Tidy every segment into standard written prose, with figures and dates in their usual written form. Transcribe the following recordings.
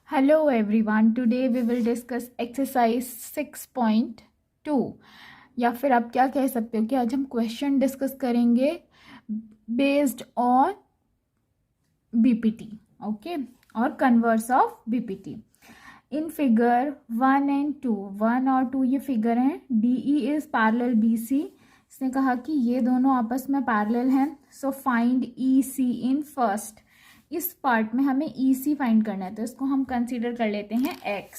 Hello everyone, today we will discuss exercise 6.2 या फिर आप क्या कह सकते हो कि आज हम क्वेश्चन डिस्कस करेंगे बेस्ड ऑन बीपीटी, ओके, और converse of BPT. In figure 1 and 2, 1 और 2 ये फिगर हैं। DE is parallel BC। इसने कहा कि ये दोनों आपस में पैरेलल हैं, so find EC in first. इस पार्ट में हमें EC फाइंड करना है, तो इसको हम कंसीडर कर लेते हैं x।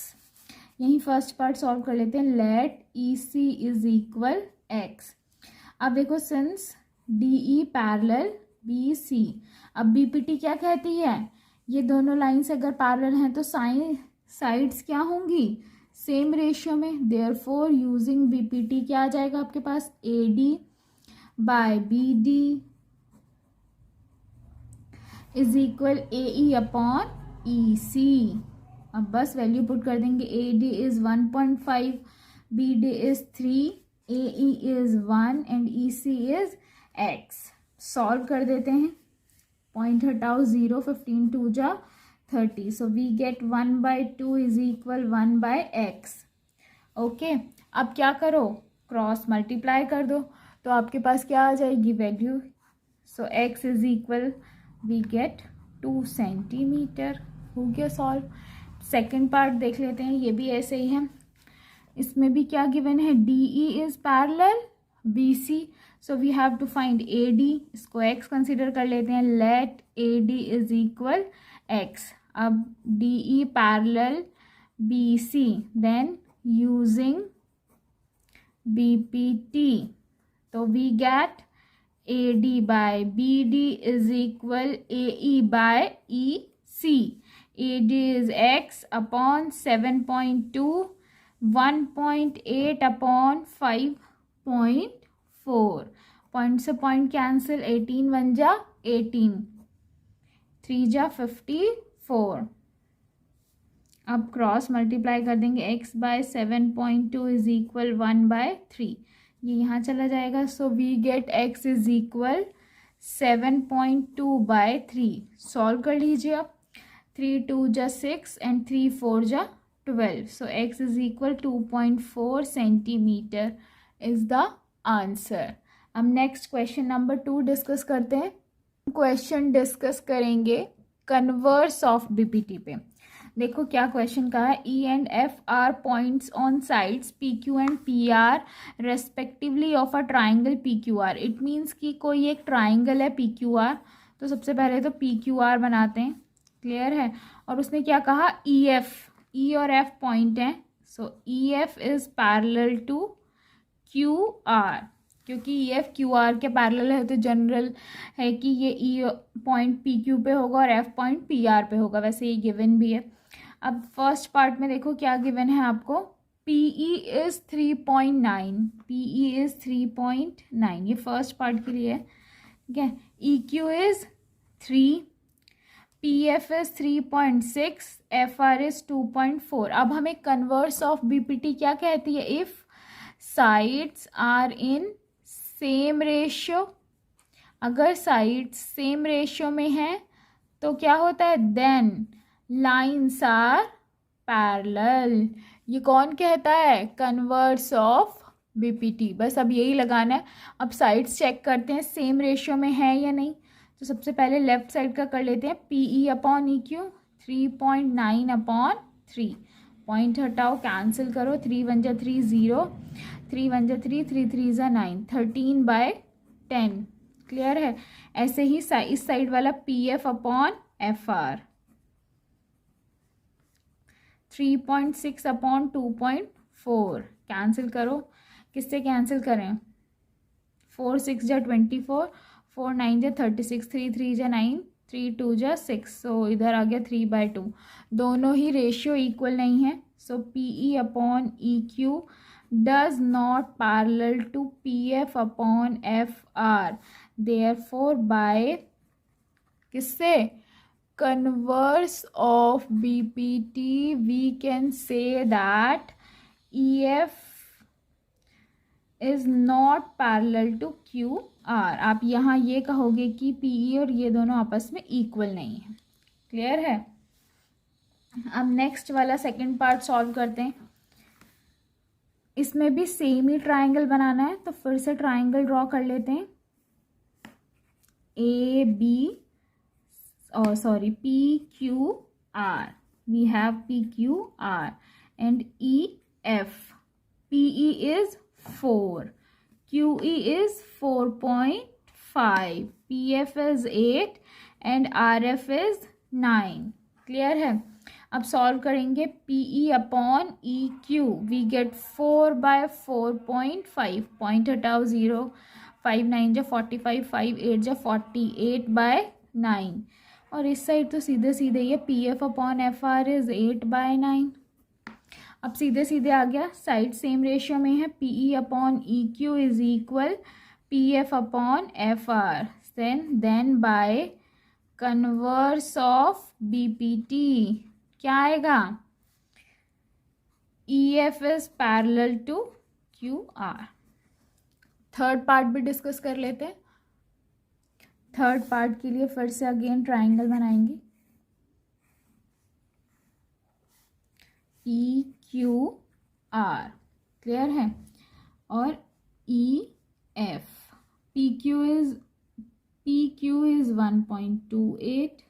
यही फर्स्ट पार्ट सॉल्व कर लेते हैं। Let EC is equal x। अब देखो, सिंस DE पैरेलल BC, अब BPT क्या कहती है, ये दोनों लाइन्स अगर पैरेलल हैं तो साइड्स क्या होंगी, सेम रेशियो में। देयरफॉर यूजिंग BPT क्या आ जाएगा आपके पास, AD by BD is equal AE upon EC। अब बस वैल्यू पुट कर देंगे। AD is 1.5, BD is 3, AE is 1 and EC is x। Solve कर देते हैं, पॉइंट हटाओ, 0, 15 2 जा 30, so we get 1/2 is equal 1/x। Okay, अब क्या करो, क्रॉस मल्टीप्लाई कर दो, तो आपके पास क्या आ जाएगी value. So x is equal, we get 2 centimetre. हो गया सॉल्व। सेकेंड पार्ट देख लेते हैं, ये भी ऐसे ही है। इसमें भी क्या गिवन है, DE is parallel BC, so we have to find AD। इसको x कंसिडर कर लेते हैं। Let AD is equal x। अब DE parallel BC, then using BPT, तो we get AD by BD is equal AE by EC. AD is x upon 7.2, 1.8 upon 5.4. Point से point cancel, 18 1 जा 18, 3 जा 54। अब cross multiply कर देंगे, x bye 7.2 is equal 1/3, ये यहाँ चला जाएगा। So we get x is equal 7.2/3। Solve कर लीजिए आप, 3 2 जा 6 एंड 3 4 जा 12, so x is equal 2.4 centimetre is the answer. अब नेक्स्ट क्वेश्चन नंबर 2 डिस्कस करते हैं। क्वेश्चन डिस्कस करेंगे कन्वर्स ऑफ BPT पे। देखो क्या क्वेश्चन कहा है, E and F are points on sides PQ and PR respectively of a triangle PQR। It means कि कोई एक ट्राइंगल है PQR, तो सबसे पहले तो PQR बनाते हैं, क्लियर है। और उसने क्या कहा, EF, E और F पॉइंट हैं, so EF is parallel to QR। क्योंकि EF QR के पैरेलल है तो जनरल है कि ये E पॉइंट PQ पे होगा और F पॉइंट PR पे होगा, वैसे ये गिवन भी है। अब फर्स्ट पार्ट में देखो क्या गिवन है आपको, PE इज 3.9, PE इज 3.9, ये फर्स्ट पार्ट के लिए है, ठीक है। EQ is 3, PF is 3.6, FR is 2.4। अब हमें कन्वर्स ऑफ BPT क्या कहती है, if sides are in same ratio. अगर साइड्स सेम रेशियो में है तो क्या होता है, देन लाइन्स आर पैरेलल। ये कौन कहता है, कन्वर्स ऑफ BPT। बस अब यही लगाना है। अब साइड्स चेक करते हैं सेम रेशियो में है या नहीं। तो सबसे पहले लेफ्ट साइड का कर लेते हैं, PE अपॉन EQ 3.9/3, पॉइंट हटाओ, कैंसिल करो, 3 1 जा 3 0, 3 1 जा 3, 3 3 जा 9, 13/10, क्लियर है। ऐसे ही इस साइड वाला PF upon FR 3.6 upon 2.4, cancel करो, किससे कैंसिल करें, 4 6 जा 24, 4 9 जा 36, 3 3 जा 9, 3 2 जा 6, सो इधर आ गया 3/2। दोनों ही रेशियो इक्वल नहीं है, so PE upon EQ does not parallel to PF upon FR। Therefore by किससे, converse of BPT we can say that EF is not parallel to QR। आप यहाँ ये कहोगे कि PE और ये दोनों आपस में इक्वल नहीं है, क्लियर है। अब नेक्स्ट वाला सेकंड पार्ट सॉल्व करते हैं। इसमें भी सेम ही ट्राइंगल बनाना है, तो फिर से ट्राइंगल ड्रॉ कर लेते हैं। A B sorry P Q R, we have P Q R and E F. P E is 4, Q E is 4.5, P F is 8 and R F is 9। Clear है। अब solve करेंगे P E upon E Q, we get 4/4.5, point हटाओ 0, 5 9 जा 45, 5 8 जा 48/9। और इस side तो सीधे सीधे ये P F upon F are is 8/9। अब सीधे सीधे आ गया, साइड सेम रेशियो में है। P E upon E Q is equal P F upon F R, then by converse of B P T क्या आएगा, E F is parallel to Q R. Third part भी discuss कर लेते हैं। Third part के लिए फिर से अगेन ट्राइंगल बनाएंगे। पी क्यू आर क्लियर है, और E F. P Q is 1.28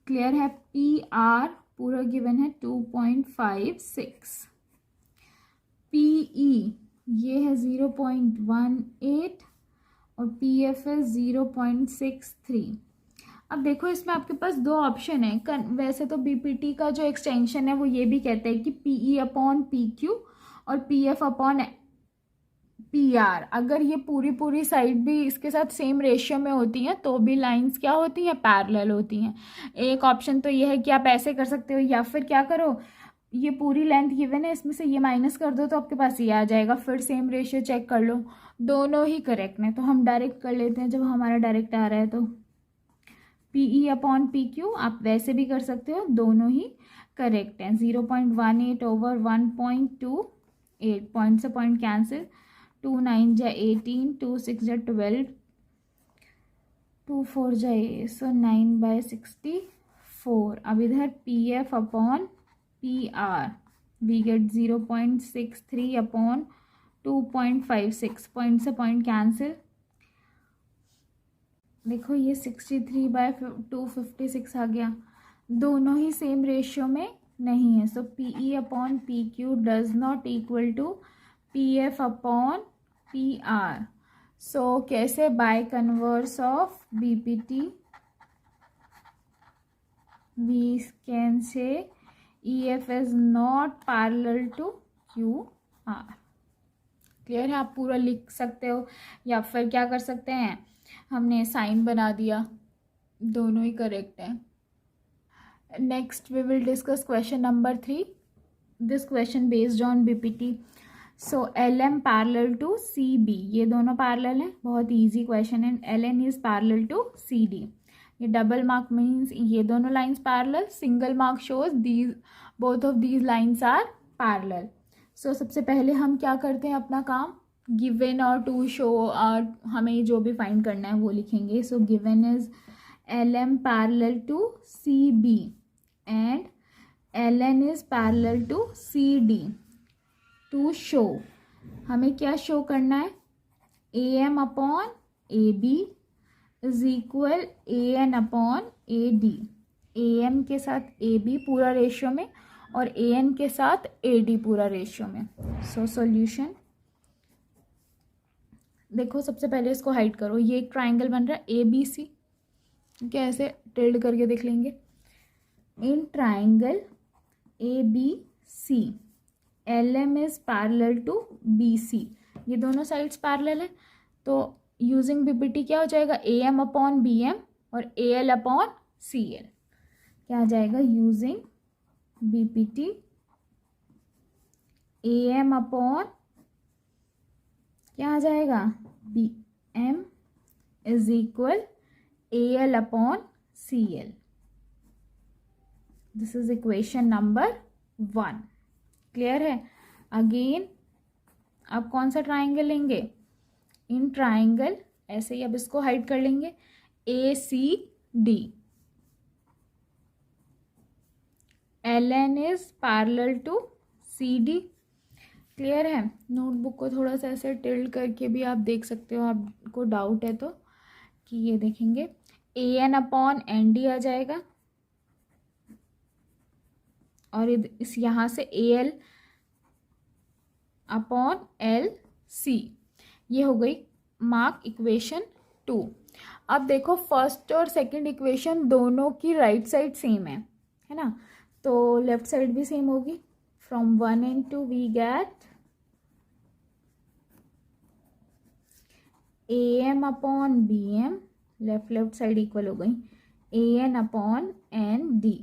clear है। पी आर पूरा गिवन है 2.56। पी ई ये है 0.18 और पी एफ है 0.63। अब देखो इसमें आपके पास दो ऑप्शन है। वैसे तो बीपीटी का जो एक्सटेंशन है वो ये भी कहता है कि P E upon P Q और P F upon P R. अगर ये पूरी साइड भी इसके साथ सेम रेशियो में होती हैं तो भी लाइंस क्या होती हैं, पैरेलल होती हैं। एक ऑप्शन तो ये है कि आप ऐसे कर सकते हो, या फिर क्या करो, ये पूरी लेंथ गिवन है, इसमें से ये माइनस कर दो तो आपके पास ये आ जाएगा, फिर सेम रेशियो चेक कर लो। दोनों ही करेक्ट हैं, तो हम डायरेक्ट कर लेते हैं। जब हमारा डायरेक्ट आ रहा है तो P E upon P Q आप वैसे भी कर सकते हो, दोनों ही करेक्ट हैं। 0.18 ओवर 1.28, पॉइंट से पॉइंट कैंसिल, 2 9 जा 18, 2 6 जा 12, 2 4 जा 8, 9/64। अब इधर P F upon P R we get 0.63 upon 2.56, point से पॉइंट कैंसिल। देखो ये 63/256 आ गया। दोनों ही सेम रेशियो में नहीं है, so P E upon P Q does not equal to P F upon P R. So कैसे, by converse of B P T we can say E F is not parallel to Q R. Clear है। आप पूरा लिख सकते हो या फिर क्या कर सकते हैं, हमने साइन बना दिया, दोनों ही करेक्ट हैं। Next we will discuss question number 3। This question based on BPT. So L M parallel to C B, ये दोनों पैरेलल हैं, बहुत इजी क्वेश्चन है। L N is parallel to C D. ये डबल मार्क मीन्स ये दोनों lines parallel, single mark shows these both of these lines are parallel. So सबसे पहले हम क्या करते हैं, अपना काम गिवन और टू शो, और हमें जो भी फाइंड करना है वो लिखेंगे। So given is L M parallel to C B and L N is parallel to C D. To show, हमें क्या शो करना है, A M upon A B is equal A N upon A D. A M के साथ A B पूरा ratio में और A N के साथ ए डी पूरा रेशियो में। सो सॉल्यूशन, देखो सबसे पहले इसको हाइड करो। ये एक ट्राइंगल बन रहा है ए बी सी, क्या ऐसे टिल्ड करके देख लेंगे। In triangle A B C L M is parallel to B C, ये दोनों साइड्स पैरेलल है, तो यूजिंग बीपीटी क्या हो जाएगा, A M upon B M और A L upon C L. क्या आ जाएगा, using BPT A M upon क्या आ जाएगा, B M is equal A L upon C L. This is equation number 1। Clear है। अगेन अब कौन सा ट्राइंगल लेंगे, इन ट्राइंगल ऐसे ही अब इसको हाइड कर लेंगे, A C D. LN is parallel to CD। Clear है। नोटबुक को थोड़ा सा ऐसे टिल्ट करके भी आप देख सकते हो, आपको डाउट है तो, कि ये देखेंगे AN अपॉन ND आ जाएगा, और इस यहाँ से AL अपॉन LC। ये हो गई मार्क इक्वेशन 2। अब देखो फर्स्ट और सेकंड इक्वेशन दोनों की राइट साइड सेम है ना, तो लेफ्ट साइड भी सेम होगी। From 1 and 2 we get AM upon BM, left side equal हो गई AN अपॉन ND।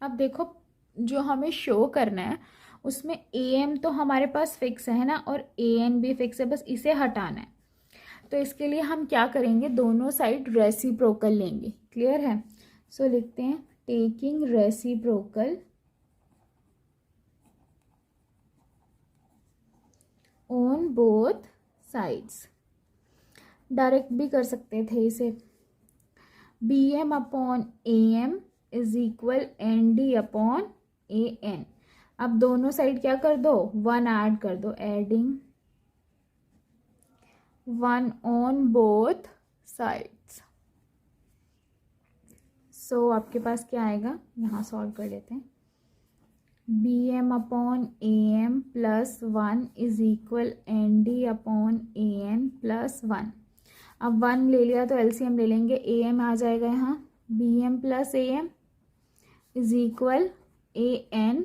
अब देखो जो हमें शो करना है उसमें AM तो हमारे पास फिक्स है ना, और AN भी फिक्स है, बस इसे हटाना है। तो इसके लिए हम क्या करेंगे, दोनों साइड रेसिप्रोकल लेंगे। क्लियर है। सो लिखते हैं taking reciprocal on both sides. Direct भी कर सकते थे इसे, BM upon AM is equal ND upon AN। अब दोनों साइड क्या कर दो, 1 ऐड कर दो, एडिंग 1 ऑन बोथ साइड्स। सो आपके पास क्या आएगा, यहाँ सॉल्व कर लेते हैं। BM upon AM plus 1 is equal ND upon AN plus 1। अब 1 ले लिया तो LCM ले लेंगे, AM आ जाएगा यहाँ, BM plus AM is equal AN,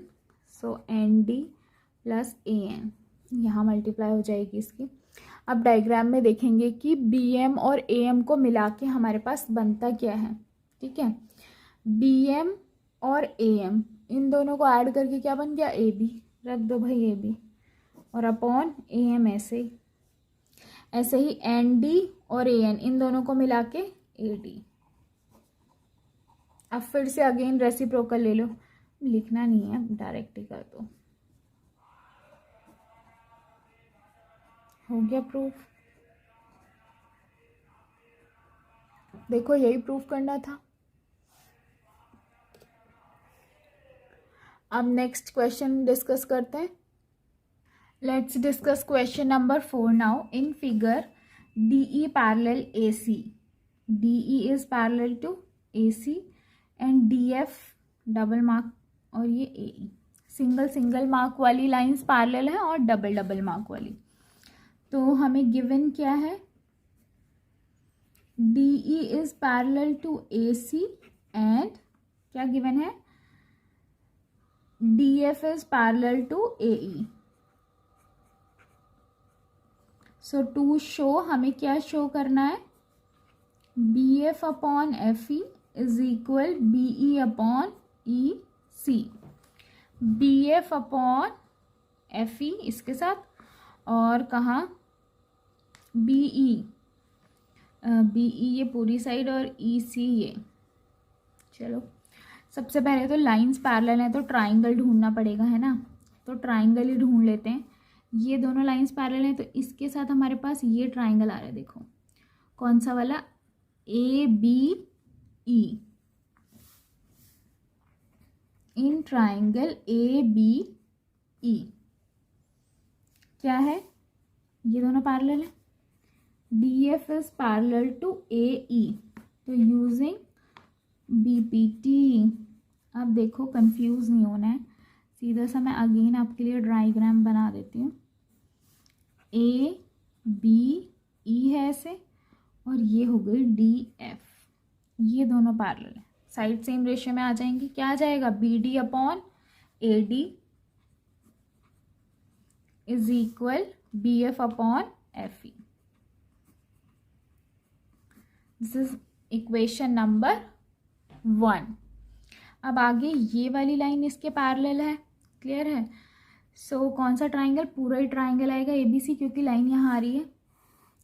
so ND plus AN, यहाँ मल्टीप्लाई हो जाएगी इसकी। अब डायग्राम में देखेंगे कि BM और AM को मिला के हमारे पास बनता क्या है। ठीक है, BM और AM इन दोनों को ऐड करके क्या बन गया, AB। रख दो भाई AB, और अपॉन AM ऐसे ही ND और AN इन दोनों को मिला के AD। अब फिर से अगेन रेसिप्रोकल ले लो, लिखना नहीं है, डायरेक्ट ही कर दो। हो गया प्रूफ। देखो यही प्रूफ करना था। अब नेक्स्ट क्वेश्चन डिस्कस करते हैं। Let's discuss question number 4 now. In figure DE parallel AC, DE is parallel to AC and DF double mark, और ये AE। सिंगल मार्क वाली लाइंस पैरेलल है और डबल मार्क वाली। तो हमें गिवन क्या है, DE is parallel to AC and क्या गिवन है, DF is parallel to AE। So to show हमें क्या शो करना है, BF upon FE is equal BE upon EC। BF upon FE इसके साथ, और कहाँ BE ये पूरी साइड और EC ये। चलो सबसे पहले तो लाइंस पैरेलल है तो ट्राइंगल ढूंढना पड़ेगा, है ना, तो ट्राइंगल ही ढूंढ लेते हैं। ये दोनों लाइंस पैरेलल हैं तो इसके साथ हमारे पास ये ट्राइंगल आ रहा है, देखो कौन सा वाला, ABE। इन ट्राइंगल ABE क्या है, ये दोनों पैरेलल है। DF is parallel to AE, तो यूजिंग BPT। अब देखो कंफ्यूज नहीं होना है, सीधा सा मैं अगेन आपके लिए डायग्राम बना देती हूँ। ABE है ऐसे, और ये हो गई DF, ये दोनों पैरेलल है, साइड सेम रेशियो में आ जाएंगे। क्या आ जाएगा, BD upon AD is equal BF upon FE। This is equation number 1। अब आगे ये वाली लाइन इसके पैरेलल है। क्लियर है। सो कौन सा ट्राइंगल, पूरा ही ट्राइंगल आएगा ABC, क्योंकि लाइन यहाँ आ रही है,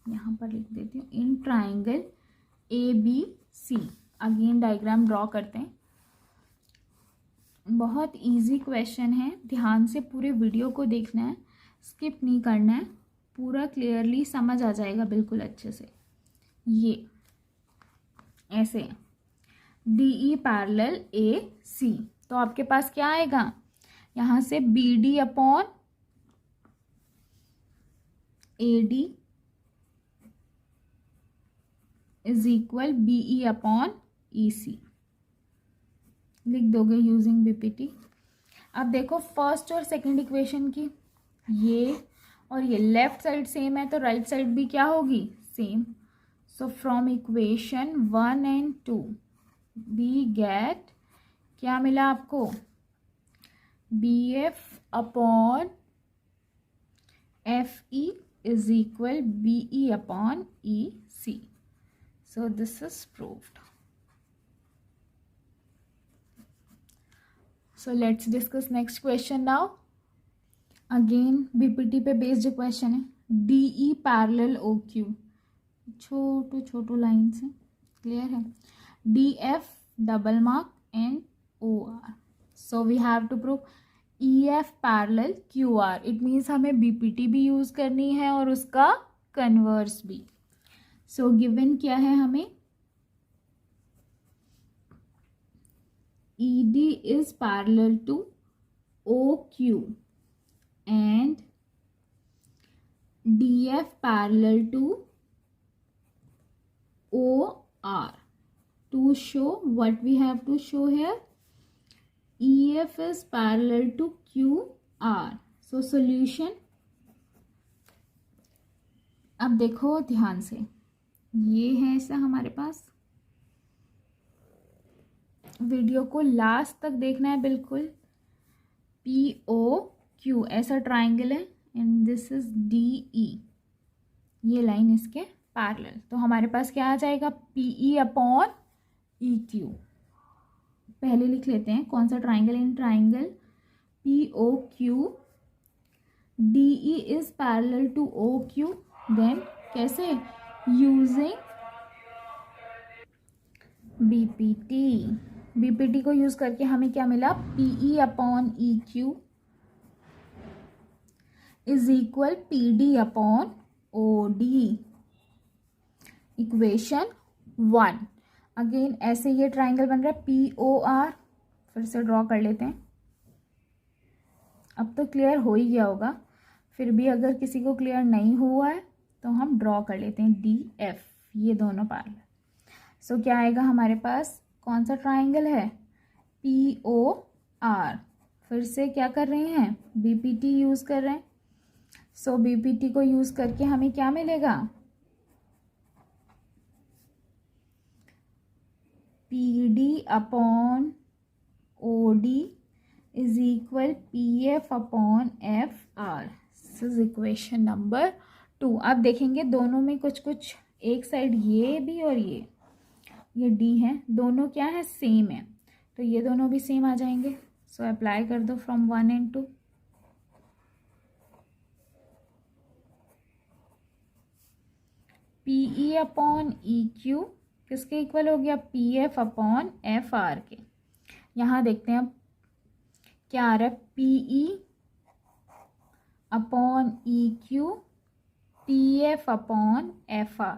यहाँ पर लिख देती हूँ in triangle ABC। Again diagram draw करते हैं। बहुत इजी क्वेश्चन है, ध्यान से पूरे वीडियो को देखना है, स्किप नहीं करना है, पूरा क्लियरली समझ आ जाएगा बिल्कुल अच्छे से। ये ऐसे DE पैरेलल AC, तो आपके पास क्या आएगा, यहाँ से B D upon A D is equal B E upon E C, लिख दोगे यूजिंग बीपीटी। अब देखो फर्स्ट और सेकंड इक्वेशन की, ये और ये लेफ्ट साइड सेम है तो राइट साइड भी क्या होगी, same. So from equation 1 and 2 we get, क्या मिला आपको, B F upon F E is equal B E upon E C. So this is proved. So let's discuss next question now. Again BPT पे based question है, DE parallel OQ, छोटो छोटो lines हैं, clear है, DF double mark and OR। So we have to prove EF parallel QR। It means हमें BPT भी use करनी है और उसका कन्वर्स भी। सो गिवन क्या है हमें, ED is parallel to OQ and DF parallel to OR. To show, what we have to show here, EF is parallel to QR. So solution, अब देखो ध्यान से, ये है ऐसा हमारे पास, वीडियो को लास्ट तक देखना है बिल्कुल। POQ ऐसा ट्राइंगल है एंड दिस इज DE, ये लाइन इसके पैरेलल। तो हमारे पास क्या आ जाएगा, PE अपॉन EQ। पहले लिख लेते हैं कौन सा triangle, in triangle POQ DE is parallel to OQ, then कैसे, यूजिंग बीपीटी को यूज करके हमें क्या मिला, PE upon EQ is equal PD upon OD। Equation 1। Again ऐसे ये ट्राइंगल बन रहा है POR, फिर से ड्रॉ कर लेते हैं। अब तो क्लियर हो ही गया होगा, फिर भी अगर किसी को क्लियर नहीं हुआ है तो हम ड्रॉ कर लेते हैं DF, ये दोनों पैरेलल। सो क्या आएगा हमारे पास, कौन सा ट्राइंगल है, POR, फिर से क्या कर रहे हैं, BPT यूज कर रहे हैं। सो BPT को यूज करके हमें क्या मिलेगा, PD upon OD is equal PF upon FR। This is equation number 2। अब देखेंगे दोनों में कुछ कुछ, एक साइड ये भी और ये D है, दोनों क्या है, सेम है, तो ये दोनों भी सेम आ जाएंगे। सो अप्लाई कर दो from 1 and 2। PE upon EQ किसके इक्वल हो गया, PF अपॉन FR के। यहाँ देखते हैं अब क्या आ रहा है, PE upon EQ PF upon FR।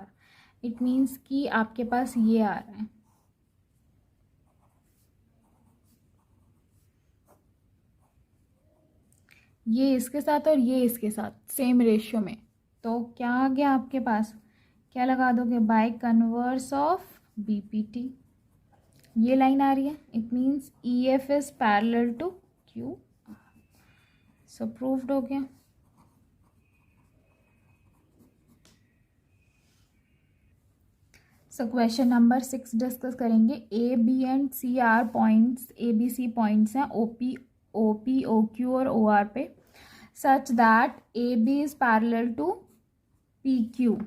It means कि आपके पास ये आ रहा है, ये इसके साथ और ये इसके साथ सेम रेशियो में। तो क्या आ गया आपके पास, क्या लगा दोगे, बाय कन्वर्स ऑफ BPT, ये लाइन आ रही है, it means EF is parallel to Q। So proved हो गया। सो क्वेश्चन नंबर 6 डिस्कस करेंगे। AB and CR points, ABC points हैं OP, OQ और OR पे, such that AB is parallel to PQ।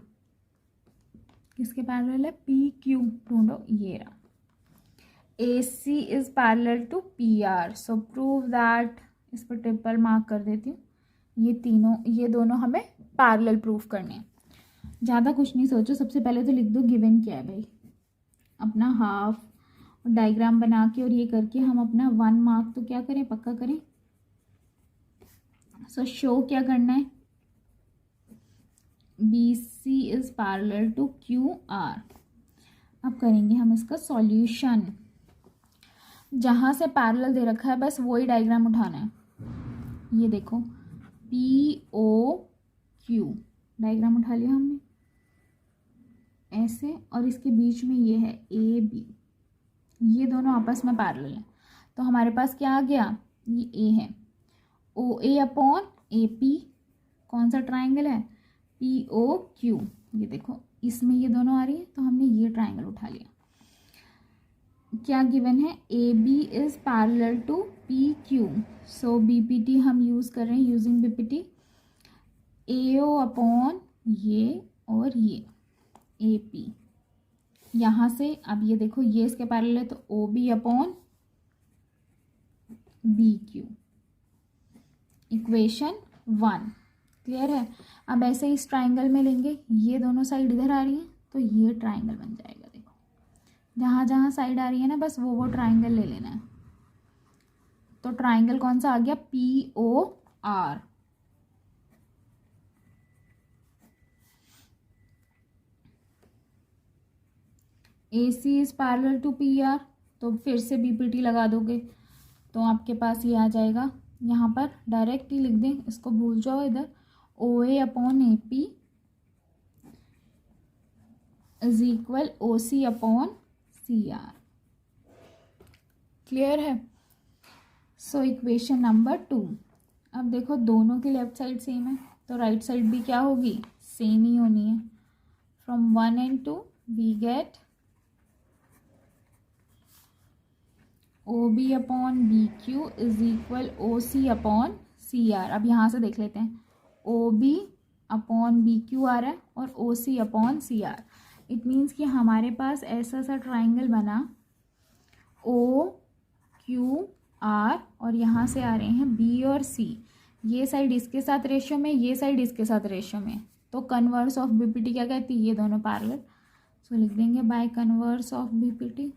किसके पैरेलल है, PQ, ढूंढो, ये रहा। AC is parallel to PR। So prove that, इस पर ट्रिपल मार्क कर देती हूँ, ये दोनों हमें पैरेलल प्रूफ करने हैं। ज़्यादा कुछ नहीं सोचो, सबसे पहले तो लिख दो गिवन क्या है भाई, अपना हाफ डायग्राम बना के और ये करके हम अपना 1 मार्क तो क्या करें, पक्का करें। सो शो क्या करना है, BC is parallel to QR। अब करेंगे हम इसका सॉल्यूशन। जहाँ से पैरेलल दे रखा है बस वही डायग्राम उठाना है। ये देखो POQ डायग्राम उठा लिया हमने ऐसे, और इसके बीच में ये है AB, ये दोनों आपस में पैरेलल हैं। तो हमारे पास क्या आ गया, ये A है, OA अपॉन AP कौन सा ट्राइंगल है, POQ। ये देखो इसमें ये दोनों आ रही है, तो हमने ये ट्राइंगल उठा लिया। क्या गिवन है, AB is parallel to PQ, so BPT हम यूज़ कर रहे हैं, यूजिंग BPT AO अपॉन ये और ये AP। यहाँ से अब ये देखो ये इसके पैरेलल है, तो OB upon BQ, equation 1। Clear है। अब ऐसे इस ट्राइंगल में लेंगे, ये दोनों साइड इधर आ रही है, तो ये ट्राइंगल बन जाएगा। देखो जहाँ जहाँ साइड आ रही है ना, बस वो ट्राइंगल ले लेना है। तो ट्राइंगल कौन सा आ गया, POR। AC is parallel to PR, तो फिर से BPT लगा दोगे तो आपके पास ये आ जाएगा। यहाँ पर डायरेक्ट ही लिख दें, इसको भूल जाओ इधर, OA upon AP is equal OC upon CR। Clear है। So equation number 2। अब देखो दोनों की लेफ्ट साइड सेम है, तो राइट साइड भी क्या होगी, सेम ही होनी है। From 1 and 2 we get OB upon BQ is equal OC upon CR। अब यहाँ से देख लेते हैं, OB अपॉन BQ आ रहा है और OC upon CR। It means कि हमारे पास ऐसा सा ट्राइंगल बना, OQR, और यहाँ से आ रहे हैं B और C। ये साइड इसके साथ रेशियो में, ये साइड इसके साथ रेशियो में, तो कन्वर्स ऑफ BPT क्या कहती है, ये दोनों पैरेलल। सो लिख देंगे बाय कन्वर्स ऑफ BPT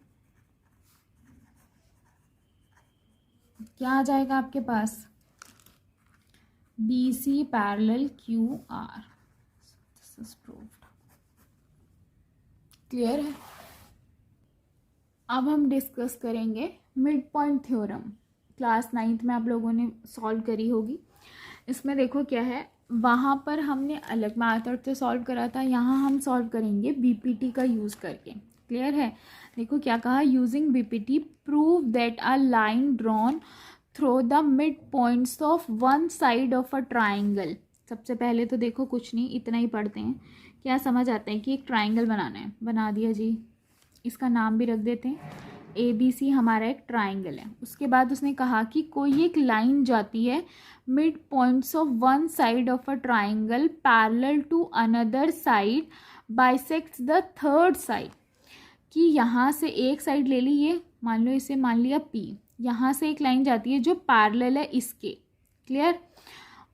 क्या आ जाएगा आपके पास, BC parallel QR। This is proved. Clear है। अब हम डिस्कस करेंगे mid point theorem. Class 9th में आप लोगों ने सॉल्व करी होगी। इसमें देखो क्या है, वहाँ पर हमने अलग मैथड से सॉल्व करा था, यहाँ हम सॉल्व करेंगे BPT का यूज़ करके। क्लियर है। देखो क्या कहा, using BPT prove that a line drawn through the mid points of one side of a triangle. सबसे पहले तो देखो कुछ नहीं, इतना ही पढ़ते हैं, क्या समझ आता है कि एक ट्राइंगल बनाना है, बना दिया जी, इसका नाम भी रख देते हैं ABC, हमारा एक ट्राइंगल है। उसके बाद उसने कहा कि कोई एक लाइन जाती है mid points of one side of a triangle parallel to another side bisects the third side. कि यहाँ से एक साइड ले ली, ये मान लो, इसे मान लिया P, यहाँ से एक लाइन जाती है जो पैरेलल है इसके। क्लियर।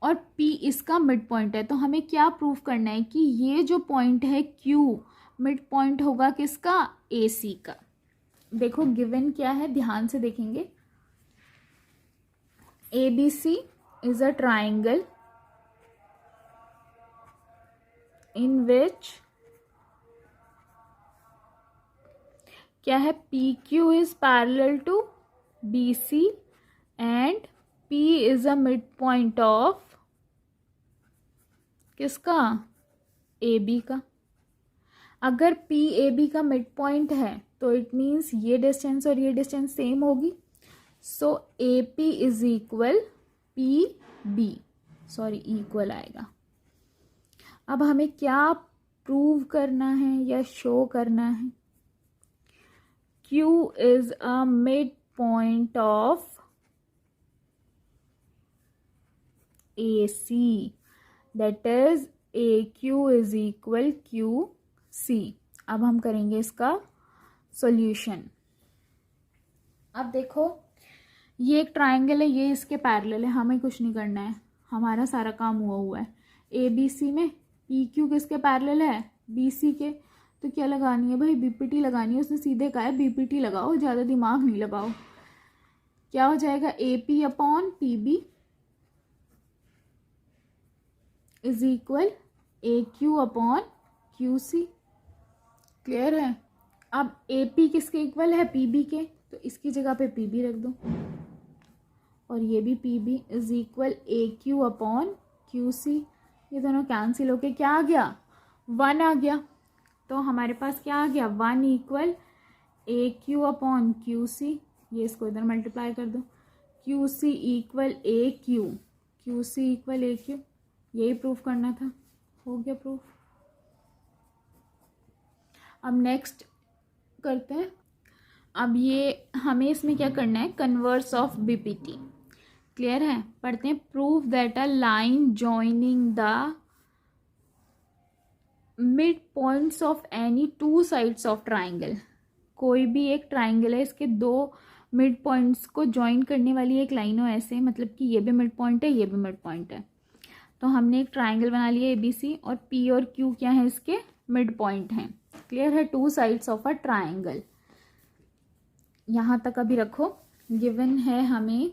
और P इसका मिड पॉइंट है, तो हमें क्या प्रूव करना है कि ये जो पॉइंट है Q मिड पॉइंट होगा किसका, AC का। देखो गिवन क्या है, ध्यान से देखेंगे, ABC is a triangle in which क्या है, PQ is parallel to BC and P is a mid point of किसका, AB का। अगर PAB का मिड पॉइंट है तो इट मीन्स ये डिस्टेंस और ये डिस्टेंस सेम होगी। सो AP is equal PB, sorry equal आएगा। अब हमें क्या प्रूव करना है या शो करना है, Q is a mid point of AC, that is AQ is equal QC। अब हम करेंगे इसका सॉल्यूशन। अब देखो ये एक ट्राइंगल है, ये इसके पैरेलल है, हमें कुछ नहीं करना है, हमारा सारा काम हुआ है। ABC में PQ किसके पैरेलल है, BC के, तो क्या लगानी है भाई, BPT लगानी है। उसने सीधे कहा है BPT लगाओ, ज़्यादा दिमाग नहीं लगाओ। क्या हो जाएगा, AP upon PB is equal AQ upon QC। Clear है। अब AP किसके इक्वल है, PB के, तो इसकी जगह पे पी बी रख दो और ये भी P B is equal A Q upon Q C. ये दोनों कैंसिल होके क्या आ गया, 1 आ गया। तो हमारे पास क्या आ गया, 1 equal A Q upon Q C. ये इसको इधर मल्टीप्लाई कर दो, Q C equal A Q, Q C equal A Q. यही प्रूफ करना था, हो गया प्रूफ। अब नेक्स्ट करते हैं। अब ये हमें इसमें क्या करना है, कन्वर्स ऑफ बीपीटी। क्लियर है, पढ़ते हैं। Prove that a line joining the mid points of any two sides of triangle. कोई भी एक ट्राइंगल है, इसके दो मिड पॉइंट्स को ज्वाइन करने वाली एक लाइन हो ऐसे, मतलब कि ये भी मिड पॉइंट है, ये भी मिड पॉइंट है। तो हमने एक ट्राइंगल बना लिया ABC और P और Q क्या है, इसके मिड पॉइंट हैं। क्लियर है, to sides of a triangle. यहाँ तक अभी रखो, गिवन है हमें।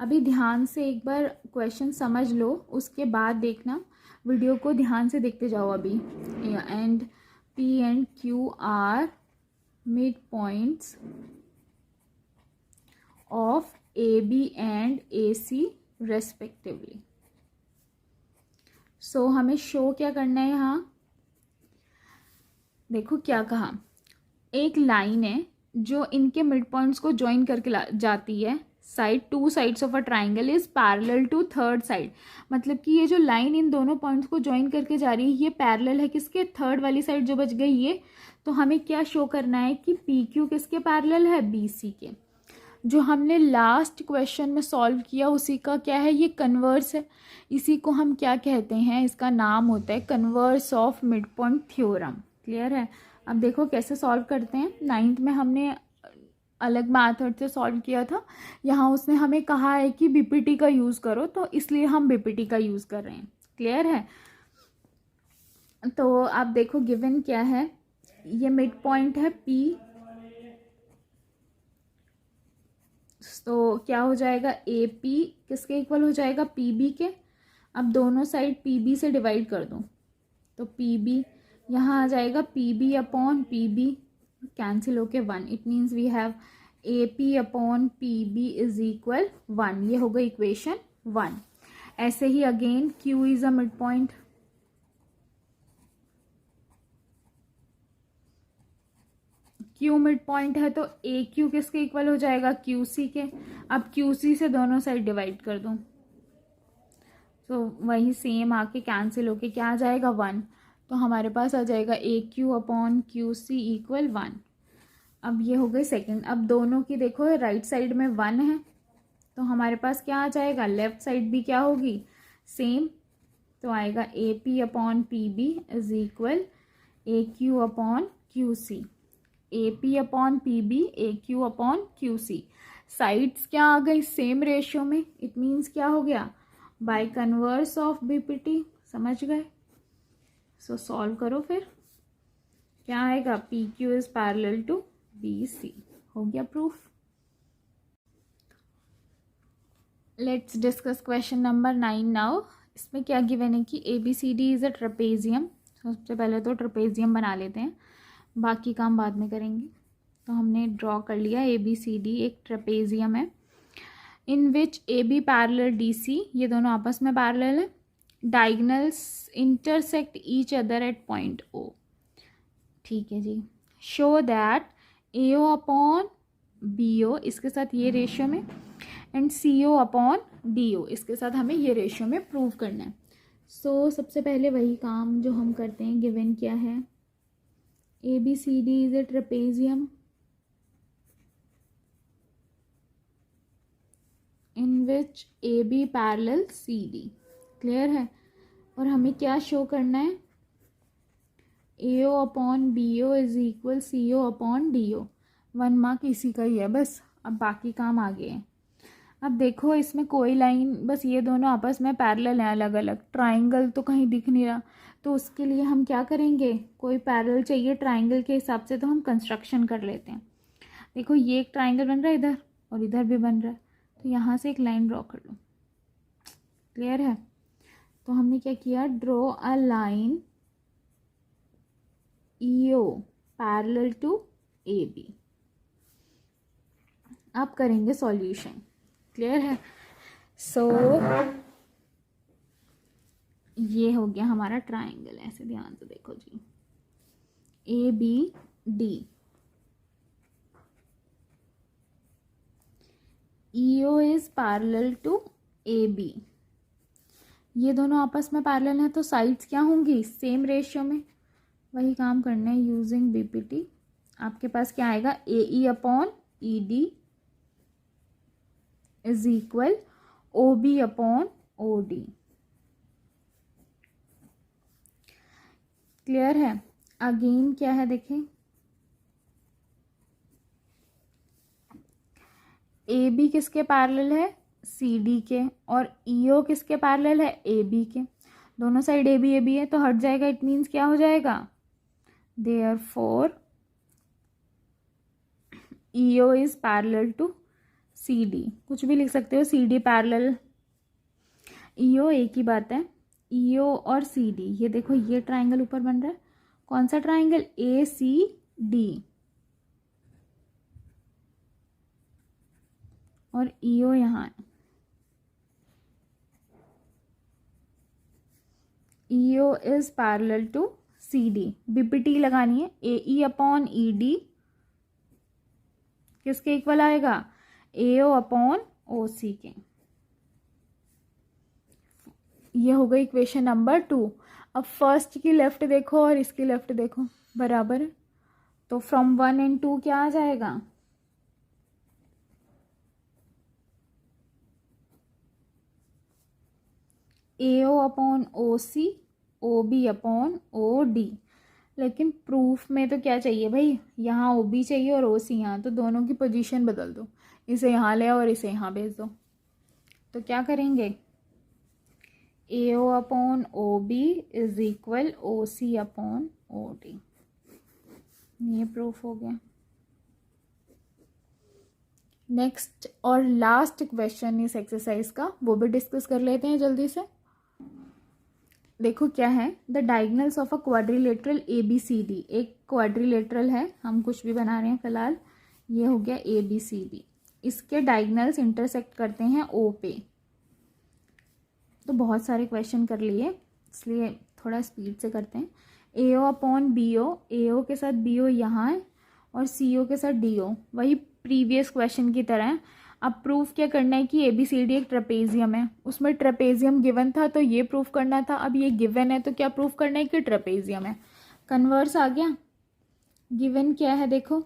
अभी ध्यान से एक बार क्वेश्चन समझ लो, उसके बाद देखना, वीडियो को ध्यान से देखते जाओ अभी। And P and Q are mid points of AB and AC respectively. So हमें शो क्या करना है, यहाँ देखो क्या कहा, एक लाइन है जो इनके मिड पॉइंट्स को ज्वाइन करके जाती है। Side, two sides of a triangle is parallel to third side. मतलब कि ये जो लाइन इन दोनों पॉइंट्स को ज्वाइन करके जा रही है, ये पैरेलल है किसके, थर्ड वाली साइड जो बच गई ये। तो हमें क्या शो करना है कि PQ किसके पैरेलल है, BC के। जो हमने लास्ट क्वेश्चन में सॉल्व किया उसी का क्या है, ये कन्वर्स है। इसी को हम क्या कहते हैं, इसका नाम होता है converse of mid point theorem. Clear है। अब देखो कैसे सॉल्व करते हैं। 9th में हमने अलग मेथड से सॉल्व किया था, यहाँ उसने हमें कहा है कि BPT का यूज़ करो, तो इसलिए हम BPT का यूज़ कर रहे हैं। क्लियर है। तो आप देखो गिवन क्या है, ये मिड पॉइंट है P, तो क्या हो जाएगा, AP किसके इक्वल हो जाएगा, PB के। अब दोनों साइड PB से डिवाइड कर दो, तो PB यहाँ आ जाएगा PB अपॉन PB, कैंसिल होके 1। It means we have AP upon PB is equal 1। ये होगा इक्वेशन 1। ऐसे ही again Q is a mid point, Q mid point है तो AQ किसके इक्वल हो जाएगा, QC के। अब QC से दोनों साइड डिवाइड कर दो, तो वही सेम आके कैंसिल होके क्या आ जाएगा, 1। तो हमारे पास आ जाएगा AQ अपॉन QC इक्वल 1। अब ये हो गई सेकंड। अब दोनों की देखो राइट साइड में 1 है, तो हमारे पास क्या आ जाएगा, लेफ्ट साइड भी क्या होगी, सेम। तो आएगा AP upon PB is equal AQ upon QC। AP upon PB, AQ upon QC। Sides क्या आ गई, सेम रेशियो में। इट मीन्स क्या हो गया, बाय कन्वर्स ऑफ BPT। समझ गए। सो सॉल्व करो, फिर क्या आएगा, PQ is parallel to BC। हो गया proof. Let's discuss question number 9 now. इसमें क्या गिवन है कि ABCD इज अ ट्रेपेजियम। सबसे पहले तो ट्रेपेजियम बना लेते हैं, बाकी काम बाद में करेंगे। तो हमने ड्रॉ कर लिया ABCD एक ट्रेपेजियम है, in which AB parallel DC, ये दोनों आपस में पैरेलल है। Diagonals intersect each other at point O। ठीक है जी। Show that AO upon BO, इसके साथ ये रेशियो में, एंड CO अपॉन DO, इसके साथ हमें ये रेशियो में प्रूव करना है। सो सबसे पहले वही काम जो हम करते हैं। गिवन क्या है, ABCD is a trapezium in which AB parallel CD। Clear है। और हमें क्या शो करना है, AO upon BO is equal CO upon DO। 1 mark इसी का ही है बस, अब बाकी काम आगे है। अब देखो इसमें कोई लाइन, बस ये दोनों आपस में पैरेलल हैं, अलग अलग। ट्राइंगल तो कहीं दिख नहीं रहा, तो उसके लिए हम क्या करेंगे, कोई पैरेलल चाहिए ट्राइंगल के हिसाब से, तो हम कंस्ट्रक्शन कर लेते हैं। देखो ये एक ट्राइंगल बन रहा है इधर और इधर भी बन रहा है, तो यहाँ से एक लाइन ड्रॉ कर लो। क्लियर है। तो हमने क्या किया, draw a line EO parallel to AB। आप करेंगे सॉल्यूशन। क्लियर है? सो ये हो गया हमारा ट्राइंगल। ऐसे ध्यान से देखो जी, A B D, EO is parallel to A B. ये दोनों आपस में पैरेलल हैं तो साइड्स क्या होंगी? सेम रेशियो में। वही काम करना है यूजिंग बीपीटी। आपके पास क्या आएगा? A E upon E D is equal O B upon O D. Clear है? अगेन क्या है देखें, ए बी किसके पैरेलल है? सी डी के। और ईओ किसके पैरेलल है? ए बी के। दोनों साइड ए बी है तो हट जाएगा। इट मीन्स क्या हो जाएगा? Therefore E O is parallel to C D. कुछ भी लिख सकते हो, सी डी पैरेलल ईओ, एक ही बात है। ईओ और सी डी, ये देखो ये ट्राइंगल ऊपर बन रहा है। कौन सा ट्राइंगल? A C D. और ईओ यहाँ है। E O is parallel to C D. BPT लगानी है। A E upon E D किसके इक्वल आएगा? एओ अपॉन ओ सी के। ये हो गई इक्वेशन नंबर 2। अब फर्स्ट की लेफ्ट देखो और इसकी लेफ्ट देखो, बराबर है। तो फ्रॉम 1 and 2 क्या आ जाएगा? AO upon O C, O B upon O D. लेकिन प्रूफ में तो क्या चाहिए भाई? यहाँ ओ बी चाहिए और ओ सी यहाँ, तो दोनों की पोजीशन बदल दो। इसे यहाँ ले आओ और इसे यहाँ भेज दो। तो क्या करेंगे? AO upon O B is equal O C upon O D. ये प्रूफ हो गया। नेक्स्ट और लास्ट क्वेश्चन इस एक्सरसाइज का, वो भी डिस्कस कर लेते हैं जल्दी से। देखो क्या है, the diagonals of a quadrilateral A B C D. एक क्वाड्रिलेटरल है, हम कुछ भी बना रहे हैं फिलहाल। ये हो गया ए बी सी डी। इसके डायगोनल्स इंटरसेक्ट करते हैं ओ पे। तो बहुत सारे क्वेश्चन कर लिए, इसलिए थोड़ा स्पीड से करते हैं। ए ओ अपॉन बी ओ, ए ओ के साथ बी ओ यहाँ है और सी ओ के साथ डी ओ, वही प्रीवियस क्वेश्चन की तरह है। अब प्रूफ क्या करना है कि ए बी सी डी एक ट्रेपेजियम है। उसमें ट्रेपेजियम गिवन था तो ये प्रूफ करना था। अब ये गिवन है तो क्या प्रूफ करना है कि ट्रेपेजियम है। कन्वर्स आ गया। गिवन क्या है देखो,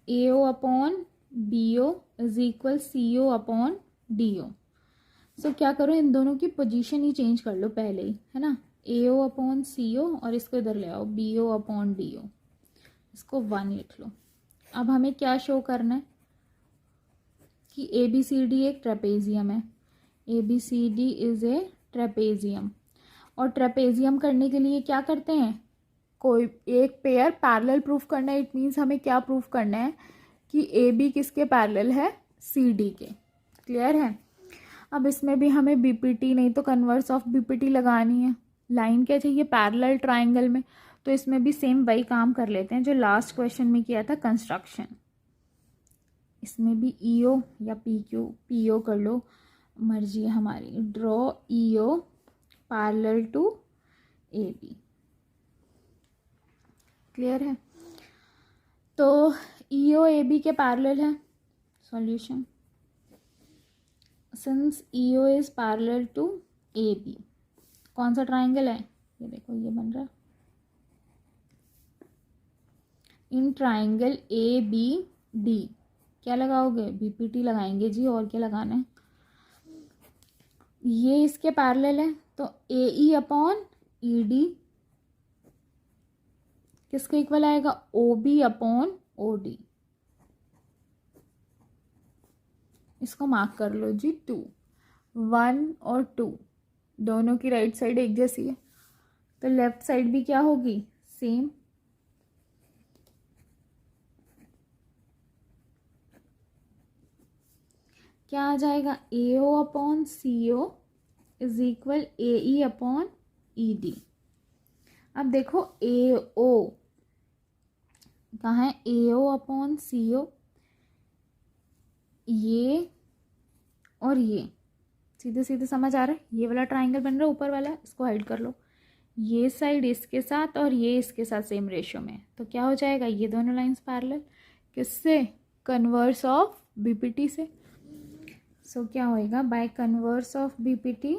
A O upon B O is equal C O upon D O. So क्या करो, इन दोनों की पोजीशन ही चेंज कर लो पहले ही, है ना। ए ओ अपॉन सी ओ और इसको इधर ले आओ, B O upon D O. इसको 1 लिख लो। अब हमें क्या शो करना है कि ए बी सी डी एक ट्रेपेजियम है। A B C D is a trapezium. और ट्रेपेजियम करने के लिए क्या करते हैं? कोई एक पेयर पैरेलल प्रूफ करना है। इट मीन्स हमें क्या प्रूफ करना है कि ए बी किसके पैरेलल है? सी डी के। क्लियर है? अब इसमें भी हमें बीपीटी नहीं तो कन्वर्स ऑफ बीपीटी लगानी है। लाइन क्या चाहिए? पैरेलल ट्राइंगल में। तो इसमें भी सेम वही काम कर लेते हैं जो लास्ट क्वेश्चन में किया था, कंस्ट्रक्शन। इसमें भी ईओ या पीओ कर लो, मर्जी है हमारी। Draw E O parallel to A B. Clear है? तो ईओ ए बी के पैरेलल है। Solution, since E O is parallel to A B, कौन सा ट्राइंगल है? ये देखो ये बन रहा है। In triangle A B D क्या लगाओगे? बीपीटी लगाएंगे जी, और क्या लगाना है। ये इसके पैरेलल है तो A E upon E D किसके इक्वल आएगा? O B upon O D. इसको मार्क कर लो जी 2। 1 और 2 दोनों की राइट साइड एक जैसी है तो लेफ्ट साइड भी क्या होगी? सेम। क्या आ जाएगा? A O upon C O is equal A E upon E D. अब देखो ए ओ कहाँ है? ए ओ अपॉन सी ओ ये और ये सीधे सीधे समझ आ रहा है। ये वाला ट्राइंगल बन रहा है ऊपर वाला, इसको हाइड कर लो। ये साइड इसके साथ और ये इसके साथ सेम रेशियो में, तो क्या हो जाएगा, ये दोनों लाइंस पैरेलल किससे, कन्वर्स ऑफ बीपीटी से। सो क्या होएगा, by converse of BPT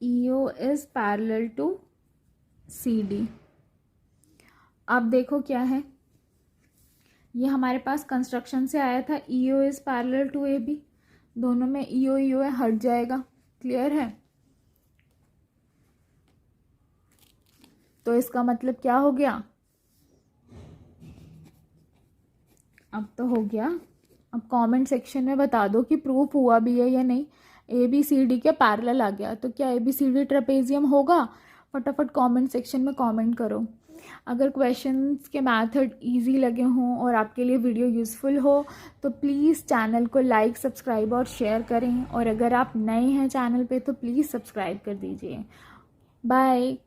EO is parallel to CD। अब देखो क्या है, ये हमारे पास कंस्ट्रक्शन से आया था, EO is parallel to AB, दोनों में EO है, हट जाएगा। क्लियर है, तो इसका मतलब क्या हो गया, अब तो हो गया। अब कमेंट सेक्शन में बता दो कि प्रूफ हुआ भी है या नहीं। ABCD के पैरेलल आ गया, तो क्या ABCD ट्रेपेजियम होगा, फटाफट कमेंट सेक्शन में कमेंट करो। अगर क्वेश्चंस के मेथड इजी लगे हों और आपके लिए वीडियो यूज़फुल हो तो प्लीज़ चैनल को लाइक, सब्सक्राइब और शेयर करें, और अगर आप नए हैं चैनल पे तो प्लीज़ सब्सक्राइब कर दीजिए। बाय।